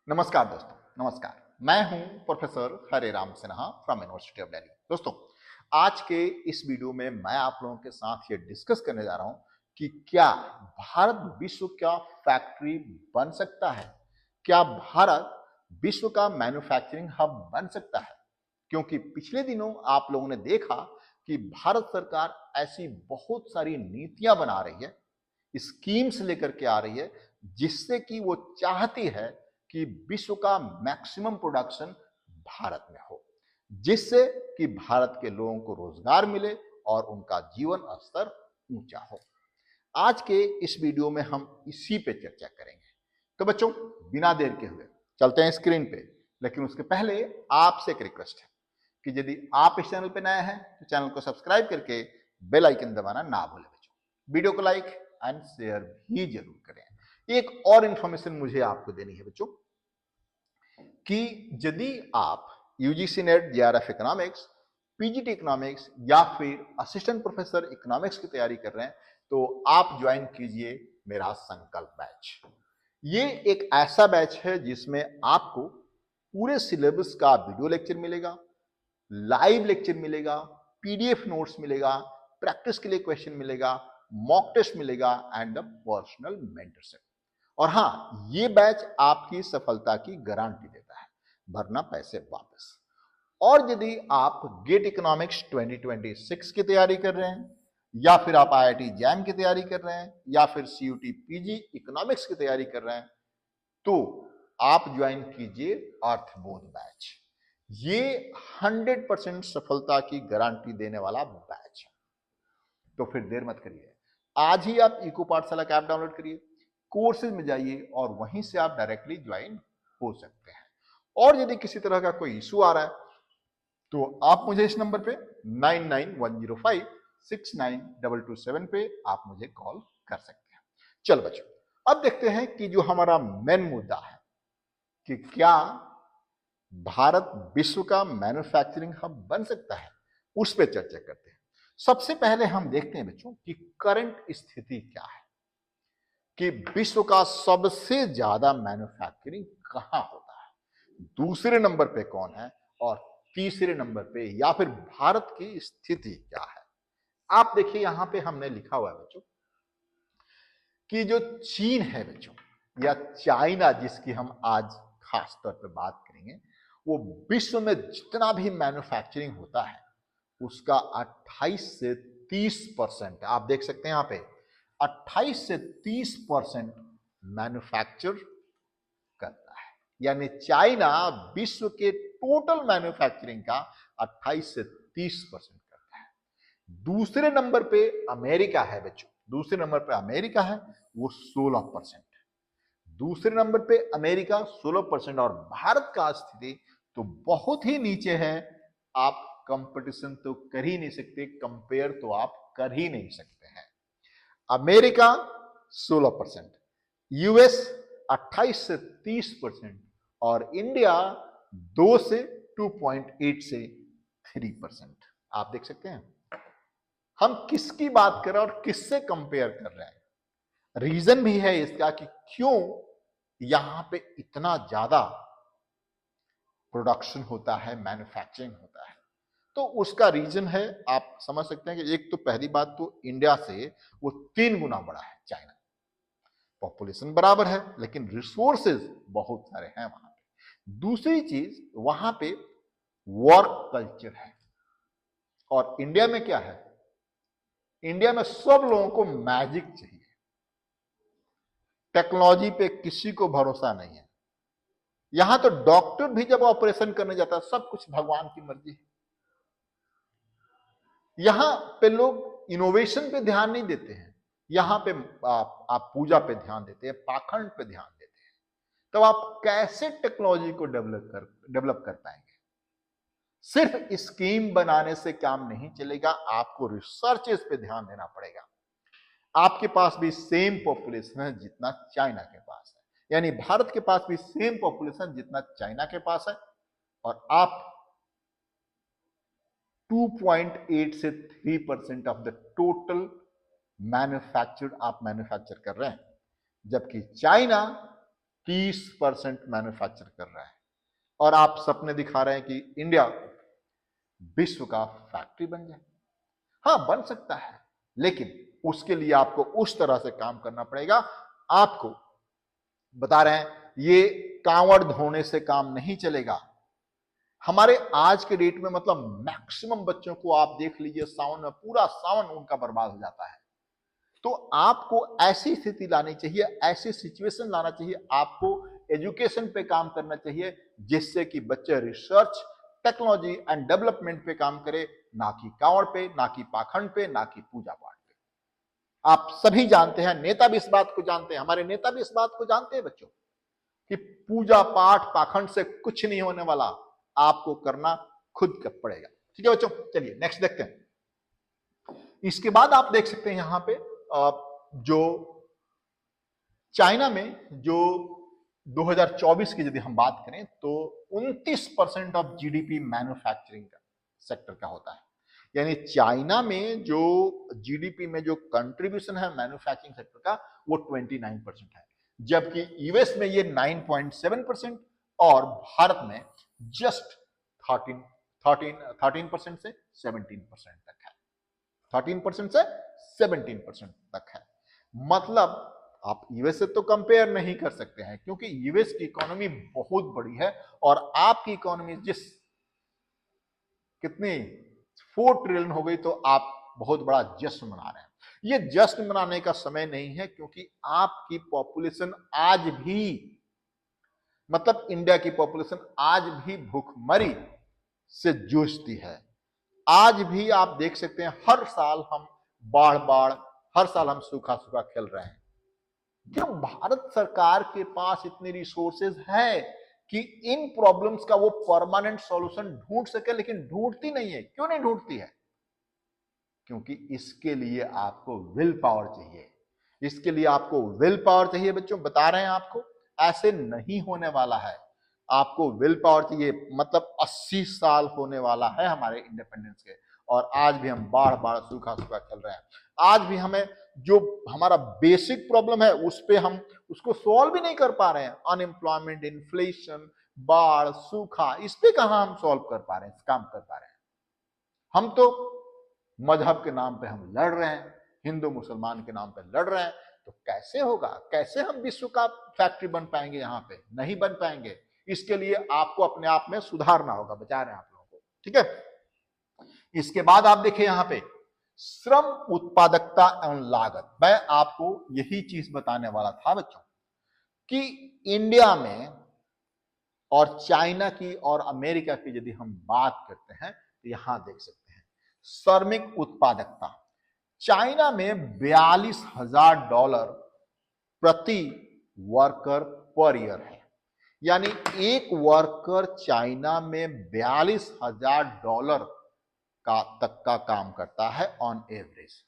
नमस्कार दोस्तों, नमस्कार। मैं हूं professor Hare Ram Sinha from university of Delhi. दोस्तों, आज के इस वीडियो में मैं आप लोगों के साथ ये डिस्कस करने जा रहा हूं कि क्या भारत विश्व का फैक्ट्री बन सकता है? क्या भारत विश्व का मैन्युफैक्चरिंग हब बन सकता है? क्योंकि पिछले दिनों आप लोगों ने देखा कि भारत सरकार ऐसी बहुत सारी नीतियां बना रही है, स्कीम्स लेकर के आ रही है, जिससे कि वो चाहती है कि विश्व का मैक्सिमम प्रोडक्शन भारत में हो, जिससे कि भारत के लोगों को रोजगार मिले और उनका जीवन स्तर ऊंचा हो। आज के इस वीडियो में हम इसी पे चर्चा करेंगे। तो बच्चों, बिना देर के हुए चलते हैं स्क्रीन पे। लेकिन उसके पहले आपसे एक रिक्वेस्ट है कि यदि आप इस चैनल पे नए हैं तो चैनल को सब्सक्राइब करके बेल आइकन दबाना ना भूलें बच्चों। वीडियो को लाइक एंड शेयर भी जरूर करें। एक और इंफॉर्मेशन मुझे आपको देनी है बच्चों कि यदि आप UGC net JRF economics, PGT economics या फिर असिस्टेंट प्रोफेसर इकोनॉमिक्स की तैयारी कर रहे हैं तो आप ज्वाइन कीजिए मेरा संकल्प बैच। ये एक ऐसा बैच है जिसमें आपको पूरे सिलेबस का वीडियो लेक्चर मिलेगा, लाइव लेक्चर मिलेगा, पीडीएफ नोट्स मिलेगा, प्रैक्टिस के लिए क्वेश्चन मिलेगा, मॉक टेस्ट मिलेगा एंड पर्सनल मेंटरशिप। और हाँ, ये बैच आपकी सफलता की गारंटी देता है, भरना पैसे वापस। और यदि आप गेट इकोनॉमिक्स 2026 की तैयारी कर रहे हैं या फिर आप आईआईटी जैम की तैयारी कर रहे हैं या फिर सीयूटी पीजी इकोनॉमिक्स की तैयारी कर रहे हैं तो आप ज्वाइन कीजिए अर्थबोध बैच। ये 100% सफलता की गारंटी देने वाला बैच है। तो फिर देर मत करिए, आज ही आप इको पाठशाला का ऐप डाउनलोड करिए, कोर्सेज में जाइए और वहीं से आप डायरेक्टली ज्वाइन हो सकते हैं। और यदि किसी तरह का कोई इशू आ रहा है तो आप मुझे इस नंबर पे 9910569227 पे आप मुझे कॉल कर सकते हैं। चल बच्चों, अब देखते हैं कि जो हमारा मेन मुद्दा है कि क्या भारत विश्व का मैन्युफैक्चरिंग हब बन सकता है, उस पर चर्चा करते हैं। सबसे पहले हम देखते हैं बच्चों कि करंट स्थिति क्या है, कि विश्व का सबसे ज्यादा मैन्युफैक्चरिंग कहां होता है, दूसरे नंबर पे कौन है और तीसरे नंबर पे या फिर भारत की स्थिति क्या है। आप देखिए यहां पे हमने लिखा हुआ है बच्चों कि जो चीन है बच्चों, या चाइना जिसकी हम आज खास तौर पे बात करेंगे, वो विश्व में जितना भी मैन्युफैक्चरिंग होता है उसका 28 से 30%, आप देख सकते हैं यहां पे 28 से 30% मैन्युफैक्चर करता है। यानी चाइना विश्व के टोटल मैन्युफैक्चरिंग का 28 से 30% करता है। दूसरे नंबर पे अमेरिका है बच्चों, दूसरे नंबर पे अमेरिका है, वो 16%। दूसरे नंबर पे अमेरिका 16% और भारत का स्थिति तो बहुत ही नीचे है। आप कंपटीशन तो कर ही नहीं सकते, कंपेयर तो आप कर ही नहीं सकते हैं। अमेरिका 16%, यूएस 28 से 30% और इंडिया 2 से 2.8 से 3%। आप देख सकते हैं हम किसकी बात कर रहे हैं और किससे कंपेयर कर रहे हैं। रीजन भी है इसका कि क्यों यहां पे इतना ज्यादा प्रोडक्शन होता है, मैन्युफैक्चरिंग होता है। तो उसका रीजन है, आप समझ सकते हैं कि एक तो पहली बात तो इंडिया से वो 3 गुना बड़ा है चाइना। पॉपुलेशन बराबर है लेकिन रिसोर्सेज बहुत सारे हैं वहां पे। दूसरी चीज, वहां पे वर्क कल्चर है और इंडिया में क्या है, इंडिया में सब लोगों को मैजिक चाहिए, टेक्नोलॉजी पे किसी को भरोसा नहीं है। यहां तो डॉक्टर भी जब ऑपरेशन करने जाता है सब कुछ भगवान की मर्जी है। यहां पे लोग इनोवेशन पे ध्यान नहीं देते हैं, यहां पे आप पूजा पे ध्यान देते हैं, पाखंड पे ध्यान देते हैं। तो आप कैसे टेक्नोलॉजी को डेवलप कर पाएंगे। सिर्फ स्कीम बनाने से काम नहीं चलेगा, आपको रिसर्चेस पे ध्यान देना पड़ेगा। आपके पास भी सेम पॉपुलेशन है जितना चाइना के पास है, यानी भारत के पास भी सेम पॉपुलेशन जितना चाइना के पास है, और आप 2.8 से 3% ऑफ द टोटल मैन्युफैक्चर्ड आप मैन्युफैक्चर कर रहे हैं, जबकि चाइना 30% मैन्युफैक्चर कर रहा है और आप सपने दिखा रहे हैं कि इंडिया विश्व का फैक्ट्री बन जाए। हाँ, बन सकता है, लेकिन उसके लिए आपको उस तरह से काम करना पड़ेगा। आपको बता रहे हैं, ये कांवड़ धोने से काम नहीं चलेगा। हमारे आज के डेट में मतलब मैक्सिमम बच्चों को आप देख लीजिए, सावन में पूरा सावन उनका बर्बाद हो जाता है। तो आपको ऐसी स्थिति लानी चाहिए, ऐसी सिचुएशन लाना चाहिए, आपको एजुकेशन पे काम करना चाहिए, जिससे कि बच्चे रिसर्च, टेक्नोलॉजी एंड डेवलपमेंट पे काम करे, ना कि कांवड़ पे, ना कि पाखंड पे, ना कि पूजा पाठ पे। आप सभी जानते हैं, नेता भी इस बात को जानते हैं, हमारे नेता भी इस बात को जानते हैं बच्चों, कि पूजा पाठ पाखंड से कुछ नहीं होने वाला, आपको करना खुद का पड़ेगा। ठीक है बच्चों, चलिए नेक्स्ट देखते हैं। इसके बाद आप देख सकते हैं यहां पे जो चाइना में जो 2024 की यदि हम बात करें तो 29% ऑफ जीडीपी मैन्युफैक्चरिंग का सेक्टर का होता है। यानी चाइना में जो जीडीपी में जो कंट्रीब्यूशन है मैन्युफैक्चरिंग सेक्टर का वो 29% है, जबकि यूएस में ये 9.7% और भारत में जस्ट 13% से 17% तक है। 13% से 17% तक है। मतलब आप यूएस से तो कंपेयर नहीं कर सकते हैं, क्योंकि यूएस की इकोनॉमी बहुत बड़ी है और आपकी इकोनॉमी जिस कितनी 4 ट्रिलियन हो गई, तो आप बहुत बड़ा जश्न मना रहे हैं। ये जश्न मनाने का समय नहीं है, क्योंकि आपकी पॉपुलेशन आज भी, मतलब इंडिया की पॉपुलेशन आज भी भूखमरी से जूझती है। आज भी आप देख सकते हैं, हर साल हम बाढ़, हर साल हम सूखा खेल रहे हैं। क्या भारत सरकार के पास इतनी रिसोर्सेज है कि इन प्रॉब्लम्स का वो परमानेंट सॉल्यूशन ढूंढ सके? लेकिन ढूंढती नहीं है। क्यों नहीं ढूंढती है? क्योंकि इसके लिए आपको विल पावर चाहिए। इसके लिए आपको विल पावर चाहिए बच्चों, बता रहे हैं आपको, ऐसे नहीं होने वाला है। आपको विल पावर चाहिए। मतलब 80 साल होने वाला है हमारे इंडिपेंडेंस के, और आज भी हम बाढ़ सूखा चल रहे हैं। आज भी हमें जो हमारा बेसिक प्रॉब्लम है उस पे हम उसको सॉल्व भी नहीं कर पा रहे हैं। अनएम्प्लॉयमेंट, इन्फ्लेशन, बाढ़, सूखा, इस पे कहां हम सॉल्व कर पा रहे हैं, काम कर पा रहे हैं। हम तो मजहब के नाम पे हम लड़ रहे हैं, हिंदू मुसलमान के नाम पे लड़ रहे हैं। तो कैसे होगा? कैसे हम विश्व का फैक्ट्री बन पाएंगे? यहाँ पे नहीं बन पाएंगे। इसके लिए आपको अपने आप में सुधारना होगा, बता रहे हैं आप लोगों को। ठीक है, इसके बाद आप देखिए यहां पे श्रम उत्पादकता एवं लागत। मैं आपको यही चीज बताने वाला था बच्चों, कि इंडिया में और चाइना की और अमेरिका की यदि हम बात करते हैं तो यहां देख सकते हैं श्रमिक उत्पादकता चाइना में $42,000 प्रति वर्कर पर ईयर है। यानी एक वर्कर चाइना में $42,000 का तक का काम करता है ऑन एवरेज।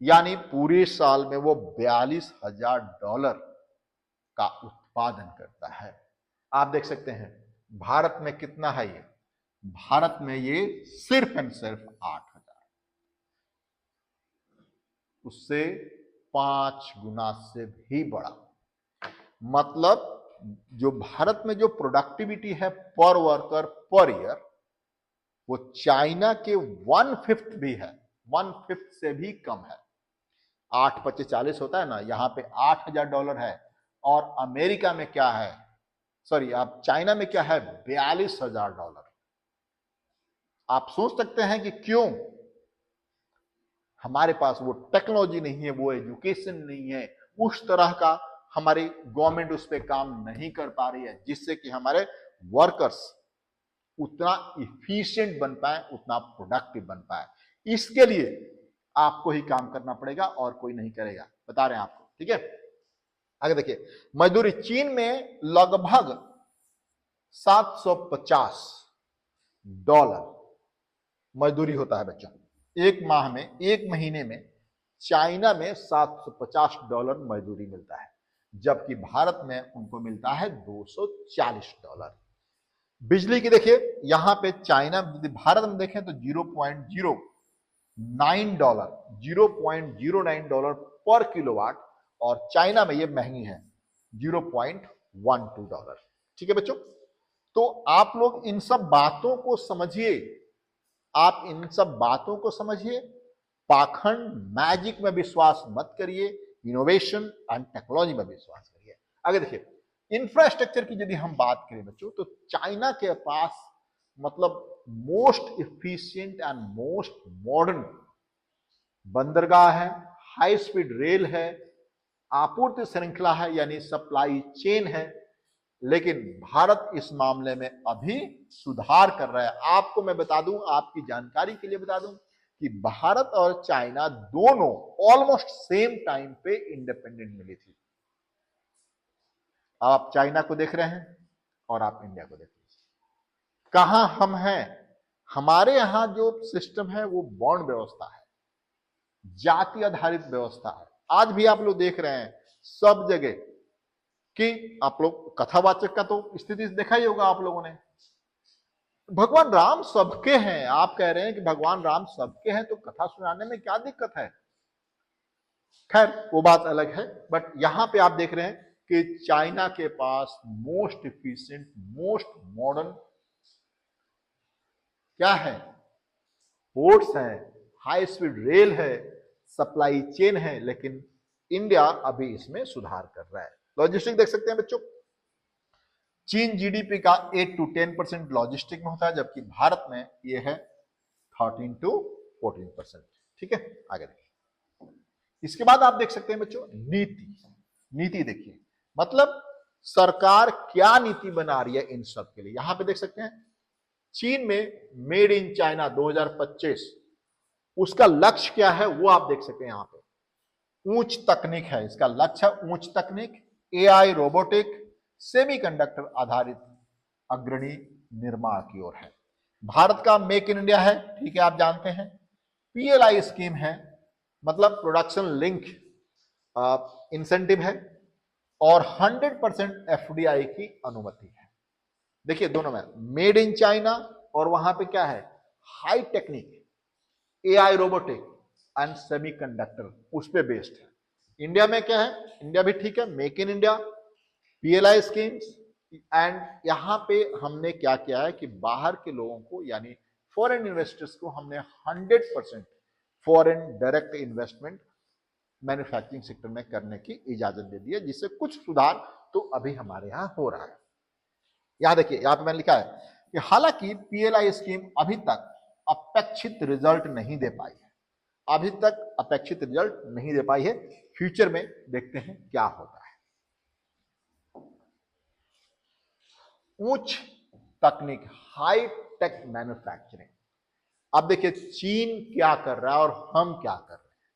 यानी पूरे साल में वो $42,000 का उत्पादन करता है। आप देख सकते हैं भारत में कितना है ये? भारत में ये सिर्फ एंड सिर्फ 8,000, उससे 5 गुना से भी बड़ा। मतलब जो भारत में जो प्रोडक्टिविटी है पर वर्कर पर ईयर, वो चाइना के 1/5 भी है, 1/5 से भी कम है। 8×5 = 40 होता है ना, यहां पे $8,000 है। और अमेरिका में क्या है, सॉरी आप चाइना में क्या है, $42,000। आप सोच सकते हैं कि क्यों? हमारे पास वो टेक्नोलॉजी नहीं है, वो एजुकेशन नहीं है, उस तरह का हमारी गवर्नमेंट उस पर काम नहीं कर पा रही है, जिससे कि हमारे वर्कर्स उतना इफिशिएंट बन पाए, उतना प्रोडक्टिव बन पाए। इसके लिए आपको ही काम करना पड़ेगा और कोई नहीं करेगा, बता रहे हैं आपको। ठीक है, आगे देखिए मजदूरी। चीन में लगभग $750 मजदूरी होता है बच्चों। एक माह में, एक महीने में चाइना में $750 मजदूरी मिलता है, जबकि भारत में उनको मिलता है $240। बिजली की देखिए यहां पे चाइना, भारत में देखें तो $0.09 पर किलोवाट, और चाइना में ये महंगी है, $1-2। ठीक है बच्चों, तो आप लोग इन सब बातों को समझिए, आप इन सब बातों को समझिए। पाखंड मैजिक में विश्वास मत करिए, इनोवेशन एंड टेक्नोलॉजी में विश्वास करिए। आगे देखिए, इंफ्रास्ट्रक्चर की यदि हम बात करें बच्चों, तो चाइना के पास मतलब most efficient and most modern बंदरगाह है, हाई स्पीड रेल है, आपूर्ति श्रृंखला है यानी सप्लाई चेन है। लेकिन भारत इस मामले में अभी सुधार कर रहा है। आपको मैं बता दूं, आपकी जानकारी के लिए बता दूं कि भारत और चाइना दोनों ऑलमोस्ट सेम टाइम पे इंडिपेंडेंट मिली थी। आप चाइना को देख रहे हैं और आप इंडिया को देख रहे हैं। कहां हम हैं? हमारे यहां जो सिस्टम है वो बॉन्ड व्यवस्था है, जाति आधारित व्यवस्था है। आज भी आप लोग देख रहे हैं सब जगह कि आप लोग कथावाचक का तो स्थिति देखा ही होगा आप लोगों ने। भगवान राम सबके हैं, आप कह रहे हैं कि भगवान राम सबके हैं, तो कथा सुनाने में क्या दिक्कत है? खैर वो बात अलग है। बट यहां पे आप देख रहे हैं कि चाइना के पास मोस्ट इफिशिएंट, मोस्ट मॉडर्न क्या है? पोर्ट्स हैं, हाई स्पीड रेल है, सप्लाई चेन है। लेकिन इंडिया अभी इसमें सुधार कर रहा है। लॉजिस्टिक देख सकते हैं बच्चों, चीन जीडीपी का 8-10% लॉजिस्टिक में होता है, जबकि भारत में यह है 13-14%। ठीक है, आगे देखिए। इसके बाद आप देख सकते हैं बच्चों नीति। नीति देखिए, मतलब सरकार क्या नीति बना रही है इन सब के लिए। यहां पे देख सकते हैं चीन में मेड इन चाइना 2025, उसका लक्ष्य क्या है वो आप देख सकते हैं। यहां पे उच्च तकनीक है, इसका लक्ष्य है उच्च तकनीक, एआई, रोबोटिक, सेमीकंडक्टर आधारित अग्रणी निर्माण की ओर है। भारत का मेक इन इंडिया है, ठीक है, आप जानते हैं। पीएलआई स्कीम है, मतलब प्रोडक्शन लिंक इंसेंटिव है, और 100% एफडीआई की अनुमति है। देखिए दोनों में मेड इन चाइना और वहां पे क्या है, high technique, AI, robotic and semiconductor, उस पे बेस्ड है। इंडिया में क्या है, इंडिया भी ठीक है, make in India, PLI schemes, and यहां पे हमने क्या किया है कि बाहर के लोगों को यानी फॉरेन इन्वेस्टर्स को हमने 100% foreign direct investment manufacturing sector में करने की इजाजत दे दी है, जिससे कुछ सुधार तो अभी हमारे यहां हो रहा है। यहां देखिए, यहां पे मैंने लिखा है कि हालांकि पीएलआई स्कीम अभी तक अपेक्षित रिजल्ट नहीं दे पाई है, अभी तक अपेक्षित रिजल्ट नहीं दे पाई है। फ्यूचर में देखते हैं क्या होता है। उच्च तकनीक, हाई टेक मैन्युफैक्चरिंग। अब देखिए चीन क्या कर रहा है और हम क्या कर रहे हैं,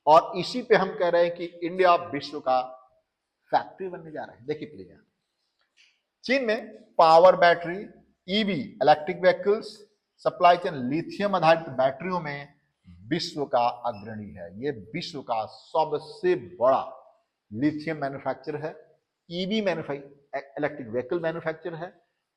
और इसी पे हम कह रहे हैं कि इंडिया विश्व का फैक्ट्री बनने जा रहा है। देखिए प्लीज, चीन में power battery, EV, electric vehicles, supply chain, lithium आधारित बैटरियों में विश्व का अग्रणी है। ये विश्व का सबसे बड़ा लिथियम मैन्युफैक्चर है, ईवी इलेक्ट्रिक व्हीकल मैन्युफैक्चर है,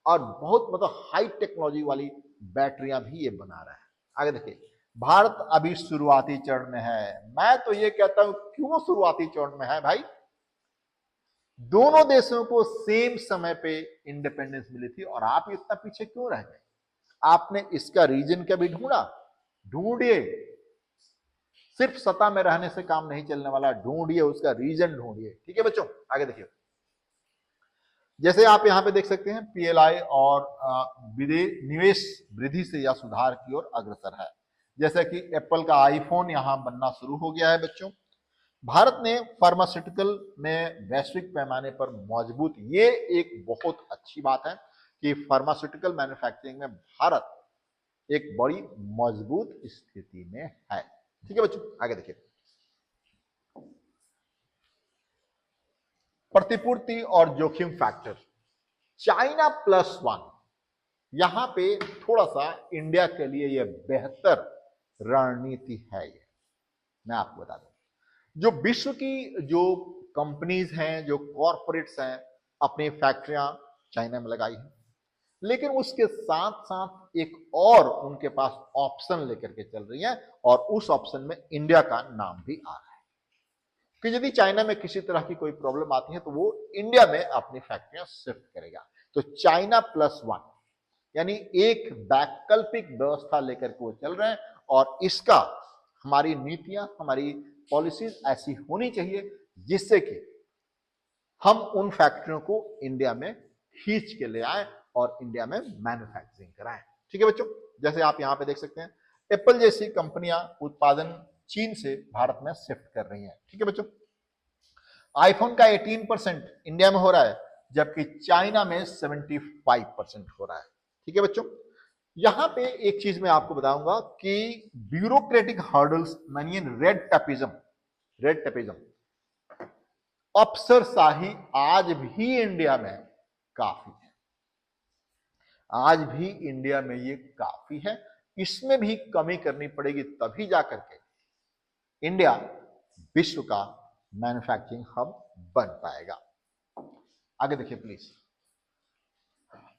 और बहुत मतलब हाई टेक्नोलॉजी वाली बैटरियां भी ये बना रहा है। आगे देखिए, भारत अभी शुरुआती चरण में है। मैं तो ये कहता हूं क्यों शुरुआती चरण में है भाई, दोनों देशों को सेम समय पे इंडिपेंडेंस मिली थी और आप इतना पीछे क्यों रह गए? आपने इसका रीजन कभी ढूंढा? ढूंढिए, सिर्फ सत्ता में रहने से काम नहीं चलने वाला, ढूंढिए उसका रीजन ढूंढिए। ठीक है बच्चों, आगे देखिए, जैसे आप यहां पे देख सकते हैं पीएलआई और निवेश वृद्धि से या सुधार की ओर अग्रसर है। जैसे कि एप्पल का आईफोन यहां बनना शुरू हो गया है बच्चों। भारत ने फार्मास्यूटिकल में वैश्विक पैमाने पर मजबूत, ये एक बहुत अच्छी बात है कि फार्मास्यूटिकल मैन्युफैक्चरिंग में भारत एक बड़ी मजबूत स्थिति में है। ठीक है बच्चों, आगे देखिए, प्रतिपूर्ति और जोखिम फैक्टर, चाइना +1, यहां पे थोड़ा सा इंडिया के लिए यह बेहतर रणनीति है। ये मैं आपको बता दूं, जो विश्व की जो कंपनीज हैं, जो कॉरपोरेट्स हैं, अपनी फैक्ट्रियां चाइना में लगाई हैं, लेकिन उसके साथ साथ एक और उनके पास ऑप्शन लेकर के चल रही है, और उस ऑप्शन में इंडिया का नाम भी आ रहा है। कि यदि चाइना में किसी तरह की कोई प्रॉब्लम आती है तो वो इंडिया में अपनी फैक्ट्रियां शिफ्ट करेगा। तो चाइना प्लस वन यानी एक वैकल्पिक व्यवस्था लेकर के वो चल रहे हैं, और इसका हमारी नीतियां, हमारी पॉलिसीज ऐसी होनी चाहिए जिससे कि हम उन फैक्ट्रियों को इंडिया में खींच के ले आए और इंडिया में मैन्युफैक्चरिंग कराएं। ठीक है बच्चों, जैसे आप यहां पे देख सकते हैं एप्पल जैसी कंपनियां उत्पादन चीन से भारत में शिफ्ट कर रही हैं। ठीक है बच्चों, आईफोन का 18% इंडिया में हो रहा है, जबकि चाइना में 75% हो रहा है। ठीक है बच्चों, यहां पे एक चीज मैं आपको बताऊंगा कि ब्यूरोक्रेटिक हर्डल्स मानिए रेड टेपिज्म, अफसरशाही आज भी इंडिया में काफी है। आज भी इंडिया में ये काफी है, इसमें भी कमी करनी पड़ेगी, तभी जाकर के इंडिया विश्व का मैन्युफैक्चरिंग हब बन पाएगा। आगे देखिए प्लीज,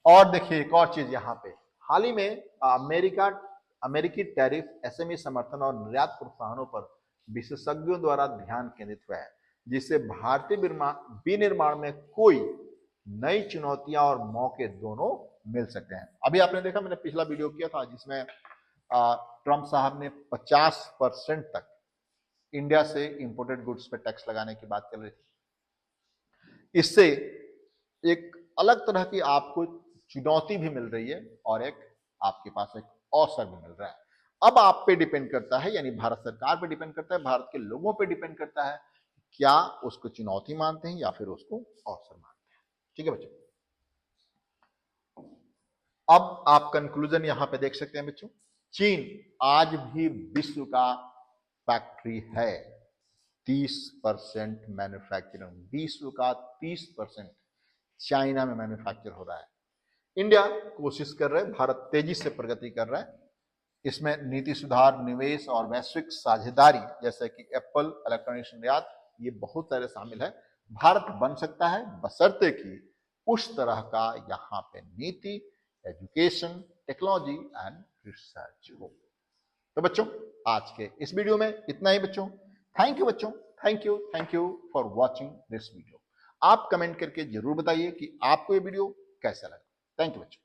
और देखिए एक और चीज यहां पे हाल ही में अमेरिकी टैरिफ एसएमई समर्थन और निर्यात प्रोत्साहनों पर विशेषज्ञों द्वारा ध्यान केंद्रित हुआ है, जिससे भारतीय विनिर्माण में कोई नई चुनौतियां और मौके दोनों मिल सकते हैं। अभी आपने देखा, मैंने पिछला वीडियो किया था जिसमें ट्रंप साहब ने 50% तक इंडिया से इंपोर्टेड गुड्स पे टैक्स लगाने की बात कर रही थी। इससे एक अलग तरह की आपको चुनौती भी मिल रही है और एक आपके पास एक अवसर भी मिल रहा है। अब आप पे डिपेंड करता है, यानी भारत सरकार पे डिपेंड करता है, भारत के लोगों पे डिपेंड करता है, क्या उसको चुनौती मानते हैं या फिर उसको अवसर मानते हैं। ठीक है बच्चों, अब आप कंक्लूजन यहां पे देख सकते हैं बच्चों, चीन आज भी विश्व का फैक्ट्री है। 30% मैन्युफैक्चरिंग, विश्व का 30% चाइना में मैन्युफैक्चर हो रहा है। इंडिया कोशिश कर रहा है, भारत तेजी से प्रगति कर रहा है, इसमें नीति सुधार, निवेश और वैश्विक साझेदारी जैसे कि एप्पल, इलेक्ट्रॉनिक्स निर्यात, ये बहुत सारे शामिल है। भारत बन सकता है बशर्ते कि उस तरह का यहाँ पे नीति, एजुकेशन, टेक्नोलॉजी एंड रिसर्च हो। तो बच्चों आज के इस वीडियो में इतना ही बच्चों। थैंक यू बच्चों, thank you for watching this video. आप कमेंट करके जरूर बताइए कि आपको ये वीडियो कैसा लगा। थैंक यू बच्चों।